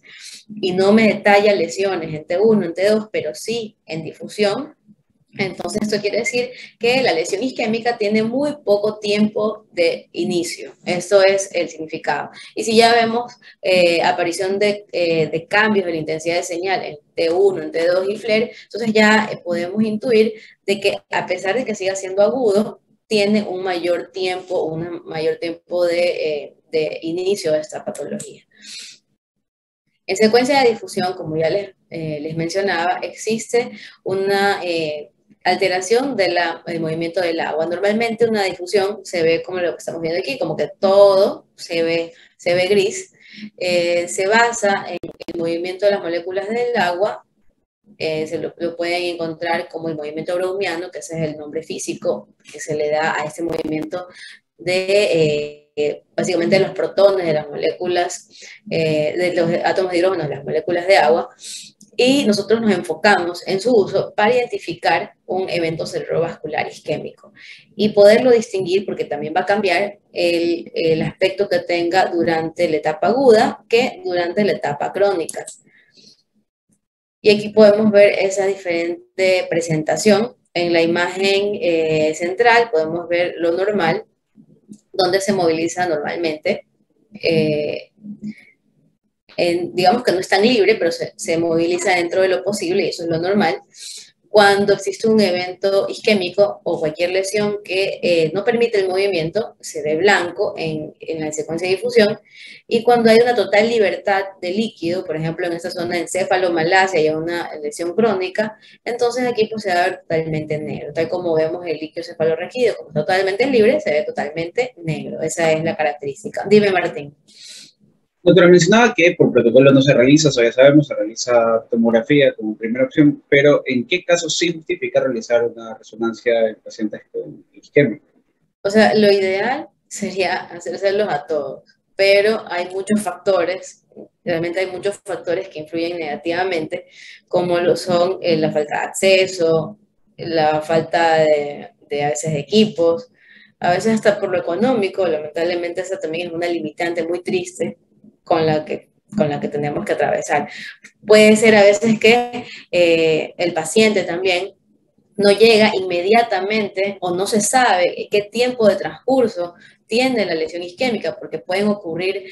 y no me detalla lesiones en T1, en T2, pero sí en difusión, entonces esto quiere decir que la lesión isquémica tiene muy poco tiempo de inicio. Esto es el significado. Y si ya vemos aparición de cambios de la intensidad de señal en T1, en T2 y FLAIR, entonces ya podemos intuir de que a pesar de que siga siendo agudo, tiene un mayor tiempo de inicio de esta patología. En secuencia de difusión, como ya les mencionaba, existe una alteración del movimiento del agua. Normalmente una difusión se ve como lo que estamos viendo aquí, como que todo se ve gris. Se basa en el movimiento de las moléculas del agua. Se lo pueden encontrar como el movimiento browniano, que ese es el nombre físico que se le da a este movimiento de básicamente de los protones de las moléculas, de los átomos de hidrógeno, de las moléculas de agua, y nosotros nos enfocamos en su uso para identificar un evento cerebrovascular isquémico y poderlo distinguir, porque también va a cambiar el aspecto que tenga durante la etapa aguda que durante la etapa crónica. Y aquí podemos ver esa diferente presentación. En la imagen central podemos ver lo normal, donde se moviliza normalmente. Digamos que no es tan libre, pero se moviliza dentro de lo posible y eso es lo normal. Cuando existe un evento isquémico o cualquier lesión que no permite el movimiento, se ve blanco en la secuencia de difusión. Y cuando hay una total libertad de líquido, por ejemplo en esta zona de encéfalo-malacia hay una lesión crónica, entonces aquí pues se va a ver totalmente negro. Tal como vemos el líquido cefalorraquídeo, como totalmente libre, se ve totalmente negro. Esa es la característica. Dime, Martín. Doctora, mencionaba que por protocolo no se realiza, eso ya sabemos, se realiza tomografía como primera opción, pero ¿en qué caso sí justifica realizar una resonancia en pacientes con isquemia? O sea, lo ideal sería hacérselos a todos, pero hay muchos factores, realmente hay muchos factores que influyen negativamente, como lo son la falta de acceso, la falta de a veces de equipos, a veces hasta por lo económico. Lamentablemente esa también es una limitante muy triste con la que tenemos que atravesar. Puede ser a veces que el paciente también no llega inmediatamente o no se sabe qué tiempo de transcurso tiene la lesión isquémica, porque pueden ocurrir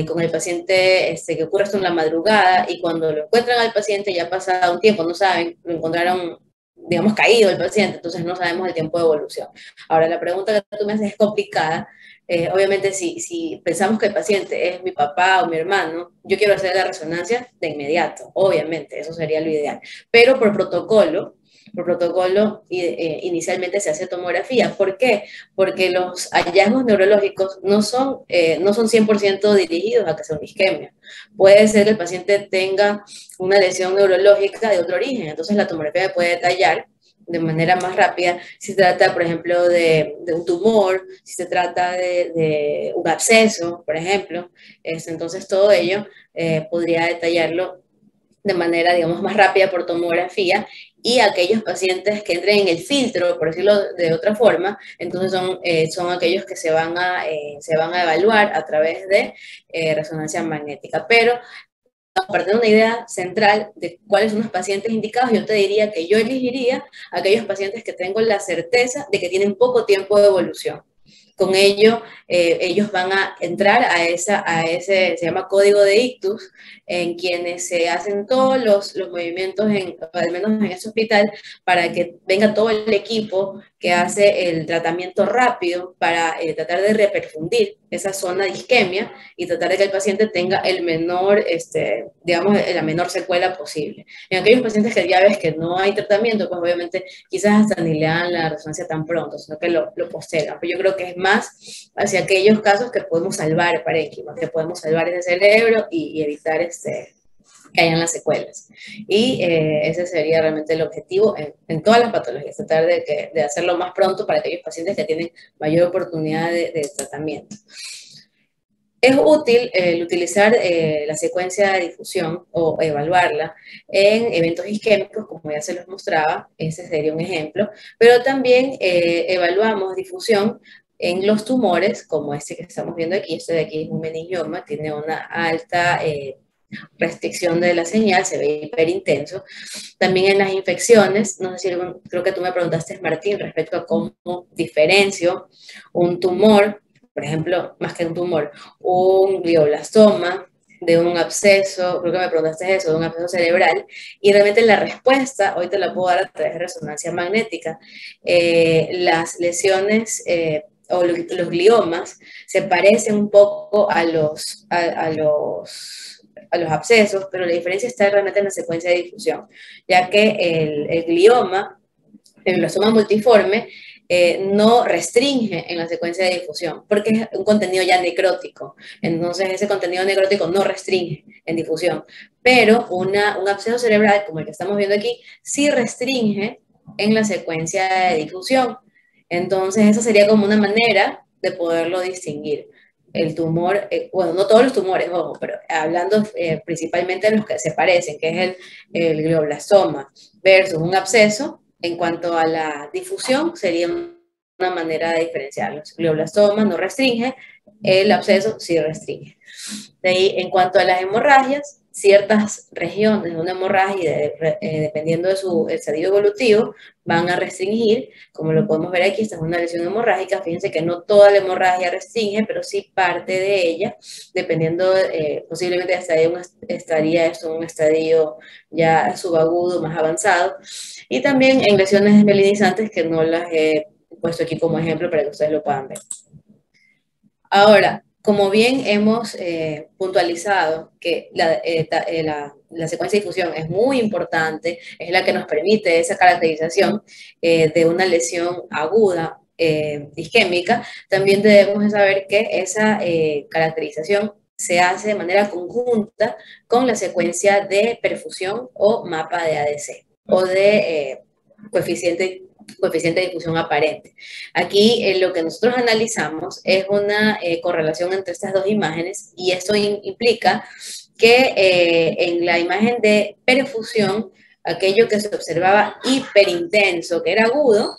con el paciente que ocurre esto en la madrugada y cuando lo encuentran al paciente ya ha pasado un tiempo, no saben, lo encontraron, digamos, caído el paciente, entonces no sabemos el tiempo de evolución. Ahora, la pregunta que tú me haces es complicada. Obviamente, si pensamos que el paciente es mi papá o mi hermano, yo quiero hacer la resonancia de inmediato, obviamente, eso sería lo ideal. Pero por protocolo inicialmente se hace tomografía. ¿Por qué? Porque los hallazgos neurológicos no son 100% dirigidos a que sea una isquemia. Puede ser que el paciente tenga una lesión neurológica de otro origen, entonces la tomografía puede detallar de manera más rápida si se trata, por ejemplo, de un tumor, si se trata de un absceso, por ejemplo. Entonces todo ello podría detallarlo de manera, digamos, más rápida por tomografía, y aquellos pacientes que entren en el filtro, por decirlo de otra forma, entonces son aquellos que se van a evaluar a través de resonancia magnética. Pero a partir de una idea central de cuáles son los pacientes indicados, yo te diría que yo elegiría aquellos pacientes que tengo la certeza de que tienen poco tiempo de evolución. Con ello, ellos van a entrar a ese, se llama código de ictus, en quienes se hacen todos los movimientos, al menos en ese hospital, para que venga todo el equipo que hace el tratamiento rápido para tratar de reperfundir esa zona de isquemia y tratar de que el paciente tenga el menor, digamos, la menor secuela posible. En aquellos pacientes que ya ves que no hay tratamiento, pues obviamente quizás hasta ni le dan la resonancia tan pronto, sino que lo postergan. Pero yo creo que es más hacia aquellos casos que podemos salvar parénquima, que podemos salvar ese cerebro y evitar que hayan las secuelas. Y ese sería realmente el objetivo en todas las patologías, tratar de hacerlo más pronto para aquellos pacientes que tienen mayor oportunidad de tratamiento. Es útil el utilizar la secuencia de difusión o evaluarla en eventos isquémicos, como ya se los mostraba, ese sería un ejemplo, pero también evaluamos difusión en los tumores, como este que estamos viendo aquí. Este de aquí es un meningioma, tiene una alta restricción de la señal, se ve hiperintenso. También en las infecciones, no sé si creo que tú me preguntaste, Martín, respecto a cómo diferencio un tumor, por ejemplo, más que un tumor, un glioblastoma, de un absceso, creo que me preguntaste eso, de un absceso cerebral, y realmente la respuesta, hoy te la puedo dar a través de resonancia magnética. Las lesiones o los gliomas se parecen un poco a los abscesos, pero la diferencia está realmente en la secuencia de difusión, ya que el glioma, el glioblastoma multiforme, no restringe en la secuencia de difusión, porque es un contenido ya necrótico. Entonces, ese contenido necrótico no restringe en difusión. Pero un absceso cerebral, como el que estamos viendo aquí, sí restringe en la secuencia de difusión. Entonces, esa sería como una manera de poderlo distinguir. El tumor, bueno, no todos los tumores, ojo, pero hablando principalmente de los que se parecen, que es el glioblastoma versus un absceso. En cuanto a la difusión, sería una manera de diferenciarlos. El glioblastoma no restringe, el absceso sí restringe. De ahí, en cuanto a las hemorragias, ciertas regiones de una hemorragia, dependiendo de su estadio evolutivo, van a restringir, como lo podemos ver aquí. Esta es una lesión hemorrágica. Fíjense que no toda la hemorragia restringe, pero sí parte de ella, dependiendo, posiblemente estaría esto en un estadio ya subagudo, más avanzado. Y también en lesiones desmielinizantes, que no las he puesto aquí como ejemplo para que ustedes lo puedan ver. Ahora, como bien hemos puntualizado que la secuencia de difusión es muy importante, es la que nos permite esa caracterización de una lesión aguda isquémica, también debemos saber que esa caracterización se hace de manera conjunta con la secuencia de perfusión o mapa de ADC o de coeficiente de difusión aparente. Aquí lo que nosotros analizamos es una correlación entre estas dos imágenes, y esto implica que en la imagen de perfusión, aquello que se observaba hiperintenso, que era agudo,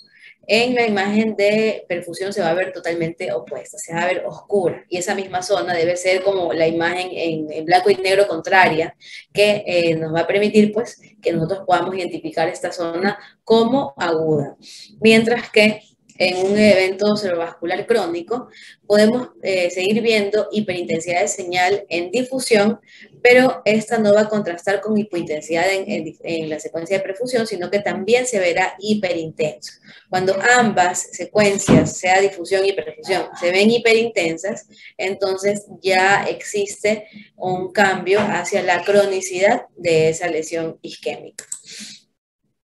en la imagen de perfusión se va a ver totalmente opuesta, se va a ver oscura, y esa misma zona debe ser como la imagen en blanco y negro contraria, que nos va a permitir pues que nosotros podamos identificar esta zona como aguda. Mientras que en un evento cerebrovascular crónico podemos seguir viendo hiperintensidad de señal en difusión, pero esta no va a contrastar con hipointensidad en la secuencia de perfusión, sino que también se verá hiperintenso. Cuando ambas secuencias, sea difusión y perfusión, se ven hiperintensas, entonces ya existe un cambio hacia la cronicidad de esa lesión isquémica.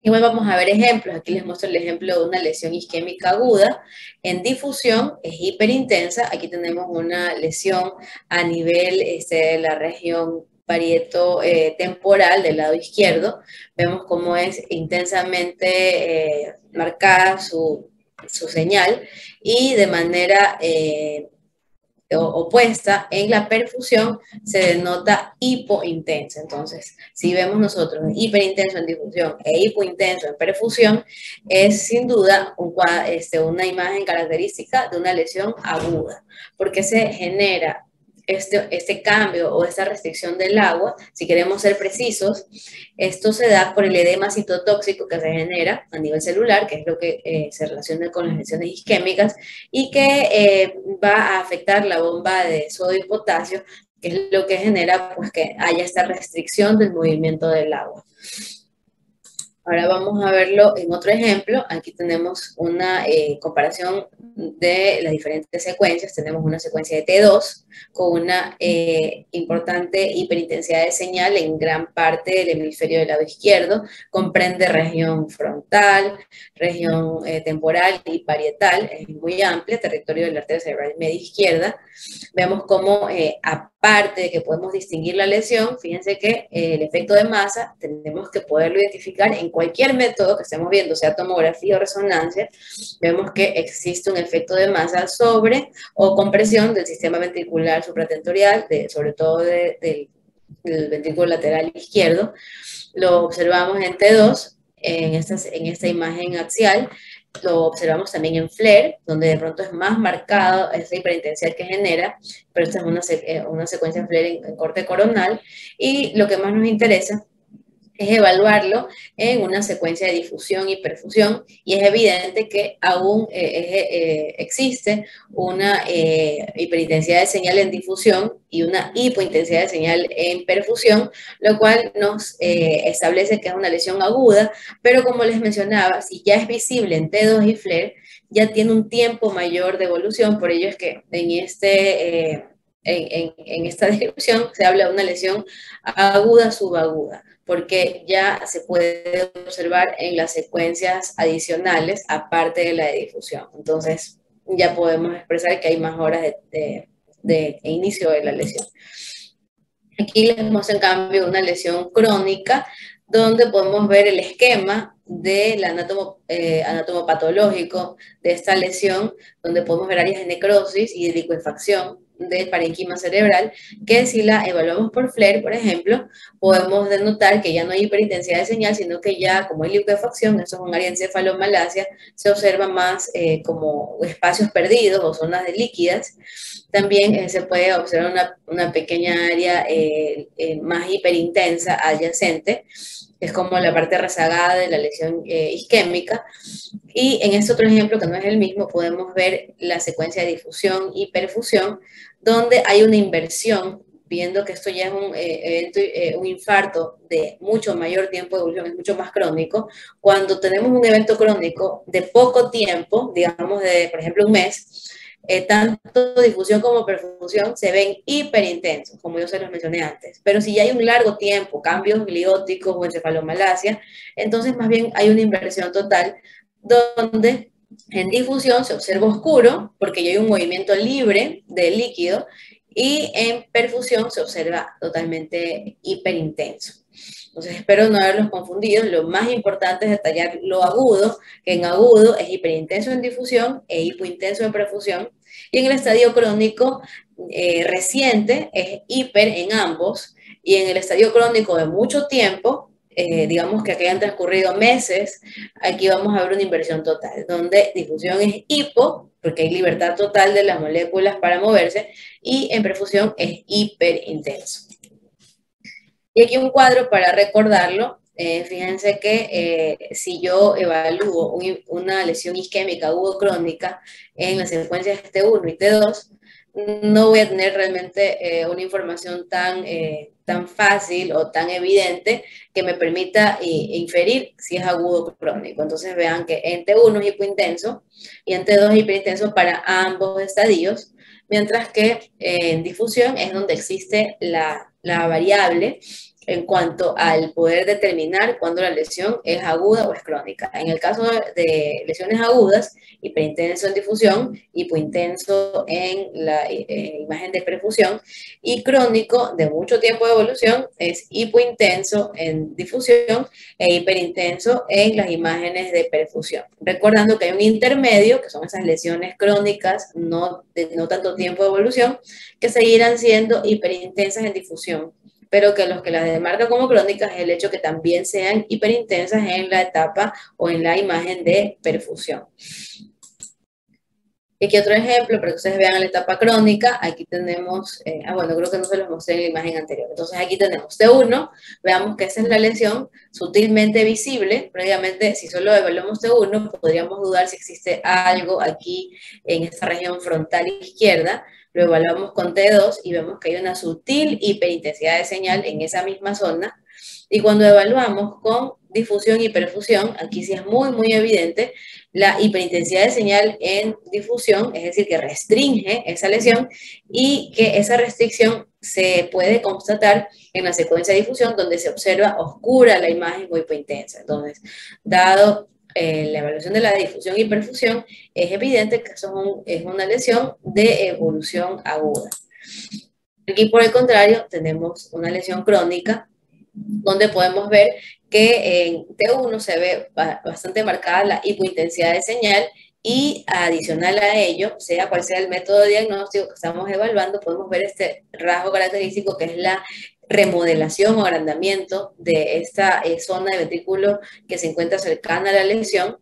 Igual vamos a ver ejemplos. Aquí les muestro el ejemplo de una lesión isquémica aguda. En difusión es hiperintensa. Aquí tenemos una lesión a nivel de la región parieto temporal del lado izquierdo. Vemos cómo es intensamente marcada su señal, y de manera opuesta en la perfusión se denota hipointensa. Entonces, si vemos nosotros hiperintenso en difusión e hipointenso en perfusión, es sin duda una imagen característica de una lesión aguda, porque se genera este cambio o esta restricción del agua. Si queremos ser precisos, esto se da por el edema citotóxico que se genera a nivel celular, que es lo que se relaciona con las lesiones isquémicas, y que va a afectar la bomba de sodio y potasio, que es lo que genera pues que haya esta restricción del movimiento del agua. Ahora vamos a verlo en otro ejemplo. Aquí tenemos una comparación de las diferentes secuencias. Tenemos una secuencia de T2 con una importante hiperintensidad de señal en gran parte del hemisferio del lado izquierdo. Comprende región frontal, región temporal y parietal. Es muy amplia, territorio de la arteria cerebral media izquierda. Vemos cómo aparte de que podemos distinguir la lesión, fíjense que el efecto de masa tenemos que poderlo identificar en cualquier método que estemos viendo, sea tomografía o resonancia. Vemos que existe un efecto de masa sobre o compresión del sistema ventricular supratentorial, sobre todo del ventrículo lateral izquierdo. Lo observamos en T2, en esta imagen axial. Lo observamos también en FLAIR, donde de pronto es más marcado esa hiperintensidad que genera, pero esta es una secuencia de FLAIR en corte coronal, y lo que más nos interesa es evaluarlo en una secuencia de difusión y perfusión, y es evidente que aún existe una hiperintensidad de señal en difusión y una hipointensidad de señal en perfusión, lo cual nos establece que es una lesión aguda, pero como les mencionaba, si ya es visible en T2 y FLAIR, ya tiene un tiempo mayor de evolución. Por ello es que en esta descripción se habla de una lesión aguda subaguda, porque ya se puede observar en las secuencias adicionales, aparte de la de difusión. Entonces, ya podemos expresar que hay más horas de inicio de la lesión. Aquí les muestro, en cambio, una lesión crónica, donde podemos ver el esquema del anatomopatológico de esta lesión, donde podemos ver áreas de necrosis y de licuefacción del parénquima cerebral, que si la evaluamos por FLAIR, por ejemplo, podemos denotar que ya no hay hiperintensidad de señal, sino que ya, como hay licuefacción, eso es un área de encefalomalacia, se observa más como espacios perdidos o zonas de líquidas. También se puede observar una pequeña área más hiperintensa adyacente, es como la parte rezagada de la lesión isquémica. Y en este otro ejemplo, que no es el mismo, podemos ver la secuencia de difusión y perfusión, donde hay una inversión, viendo que esto ya es un infarto de mucho mayor tiempo de evolución, es mucho más crónico. Cuando tenemos un evento crónico de poco tiempo, digamos de, por ejemplo, un mes, tanto difusión como perfusión se ven hiperintensos, como yo se los mencioné antes. Pero si ya hay un largo tiempo, cambios glióticos o encefalomalacia, entonces más bien hay una inversión total, donde en difusión se observa oscuro, porque ya hay un movimiento libre del líquido, y en perfusión se observa totalmente hiperintenso. Entonces, espero no haberlos confundido. Lo más importante es detallar lo agudo, que en agudo es hiperintenso en difusión e hipointenso en perfusión. Y en el estadio crónico reciente es hiper en ambos. Y en el estadio crónico de mucho tiempo, digamos que aquí hayan transcurrido meses, aquí vamos a ver una inversión total, donde difusión es hipo, porque hay libertad total de las moléculas para moverse, y en perfusión es hiperintenso. Y aquí un cuadro para recordarlo. Fíjense que si yo evalúo una lesión isquémica agudo-crónica en las secuencias T1 y T2, no voy a tener realmente una información tan fácil o tan evidente que me permita inferir si es agudo o crónico. Entonces vean que en T1 es hipointenso y en T2 es hiperintenso para ambos estadios, mientras que en difusión es donde existe la variable en cuanto al poder determinar cuándo la lesión es aguda o es crónica. En el caso de lesiones agudas, hiperintenso en difusión, hipointenso en la imagen de perfusión, y crónico de mucho tiempo de evolución es hipointenso en difusión e hiperintenso en las imágenes de perfusión. Recordando que hay un intermedio, que son esas lesiones crónicas, no tanto tiempo de evolución, que seguirán siendo hiperintensas en difusión, pero que los que las demarcan como crónicas es el hecho que también sean hiperintensas en la etapa o en la imagen de perfusión. Y aquí otro ejemplo, para que ustedes vean la etapa crónica. Aquí tenemos, bueno, creo que no se los mostré en la imagen anterior. Entonces aquí tenemos T1, veamos que esa es la lesión sutilmente visible. Previamente, si solo evaluamos T1, podríamos dudar si existe algo aquí en esta región frontal izquierda. Lo evaluamos con T2 y vemos que hay una sutil hiperintensidad de señal en esa misma zona. Y cuando evaluamos con difusión y perfusión, aquí sí es muy, muy evidente la hiperintensidad de señal en difusión, es decir, que restringe esa lesión y que esa restricción se puede constatar en la secuencia de difusión donde se observa oscura la imagen o hipointensa. Entonces, dado la evaluación de la difusión y perfusión, es evidente que eso es una lesión de evolución aguda. Aquí, por el contrario, tenemos una lesión crónica, donde podemos ver que en T1 se ve bastante marcada la hipointensidad de señal y adicional a ello, sea cual sea el método de diagnóstico que estamos evaluando, podemos ver este rasgo característico que es la remodelación o agrandamiento de esta zona de ventrículo que se encuentra cercana a la lesión.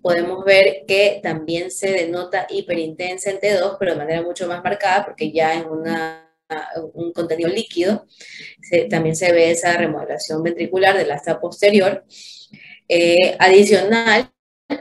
Podemos ver que también se denota hiperintensa en T2, pero de manera mucho más marcada porque ya en un contenido líquido también se ve esa remodelación ventricular del asta posterior. Adicional,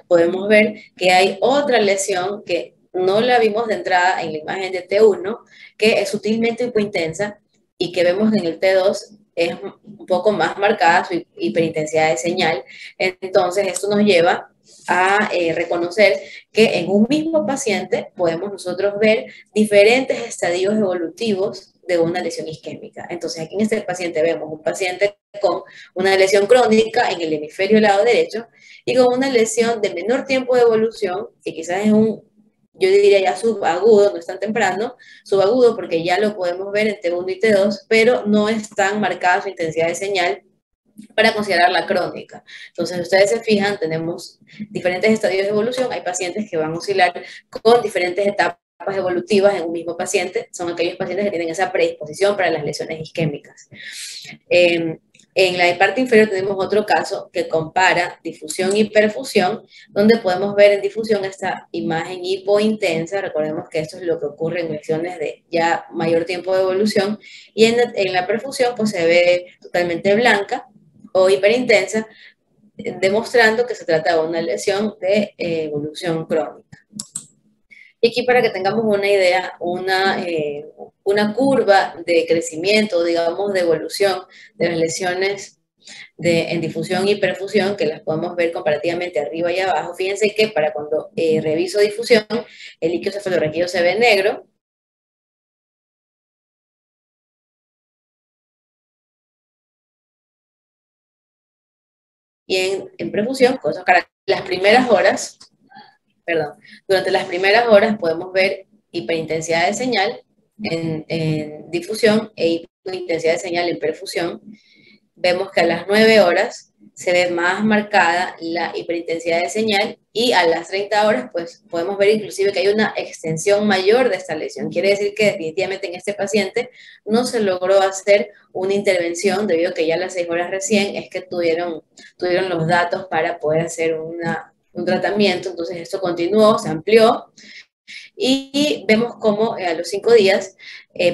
podemos ver que hay otra lesión que no la vimos de entrada en la imagen de T1, que es sutilmente hipointensa y que vemos en el T2 es un poco más marcada su hiperintensidad de señal. Entonces, esto nos lleva a reconocer que en un mismo paciente podemos nosotros ver diferentes estadios evolutivos de una lesión isquémica. Entonces, aquí en este paciente vemos un paciente con una lesión crónica en el hemisferio lado derecho y con una lesión de menor tiempo de evolución, que quizás es yo diría ya subagudo, no es tan temprano, subagudo porque ya lo podemos ver en T1 y T2, pero no es tan marcada su intensidad de señal para considerarla crónica. Entonces, ustedes se fijan, tenemos diferentes estadios de evolución, hay pacientes que van a oscilar con diferentes etapas evolutivas en un mismo paciente, son aquellos pacientes que tienen esa predisposición para las lesiones isquémicas. En la parte inferior tenemos otro caso que compara difusión y perfusión, donde podemos ver en difusión esta imagen hipointensa. Recordemos que esto es lo que ocurre en lesiones de ya mayor tiempo de evolución, y en la perfusión pues se ve totalmente blanca o hiperintensa, demostrando que se trata de una lesión de evolución crónica. Y aquí, para que tengamos una idea, una curva de crecimiento, digamos, de evolución de las lesiones en difusión y perfusión, que las podemos ver comparativamente arriba y abajo. Fíjense que para cuando reviso difusión, el líquido cefalorraquídeo se ve negro. Y en perfusión, las primeras horas, durante las primeras horas podemos ver hiperintensidad de señal en difusión e hipointensidad de señal en perfusión. Vemos que a las 9 horas se ve más marcada la hiperintensidad de señal y a las 30 horas pues podemos ver inclusive que hay una extensión mayor de esta lesión. Quiere decir que definitivamente en este paciente no se logró hacer una intervención debido a que ya a las 6 horas recién es que tuvieron los datos para poder hacer un tratamiento. Entonces esto continuó, se amplió y vemos cómo a los 5 días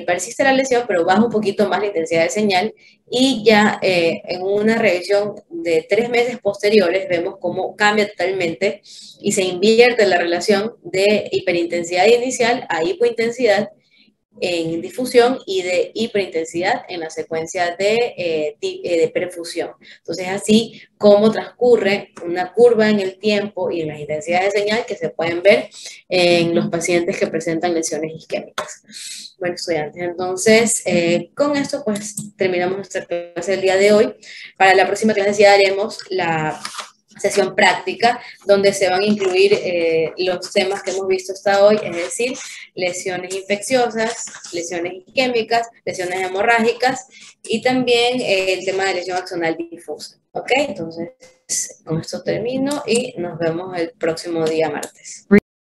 persiste la lesión, pero baja un poquito más la intensidad de señal, y ya en una revisión de 3 meses posteriores vemos cómo cambia totalmente y se invierte la relación de hiperintensidad inicial a hipointensidad en difusión y de hiperintensidad en la secuencia de perfusión. Entonces, así como transcurre una curva en el tiempo y en las intensidades de señal que se pueden ver en los pacientes que presentan lesiones isquémicas. Bueno, estudiantes, entonces con esto pues terminamos nuestra clase del día de hoy. Para la próxima clase ya haremos la sesión práctica, donde se van a incluir los temas que hemos visto hasta hoy, es decir, lesiones infecciosas, lesiones isquémicas, lesiones hemorrágicas y también el tema de lesión axonal difusa. ¿Ok? Entonces, con esto termino y nos vemos el próximo día martes.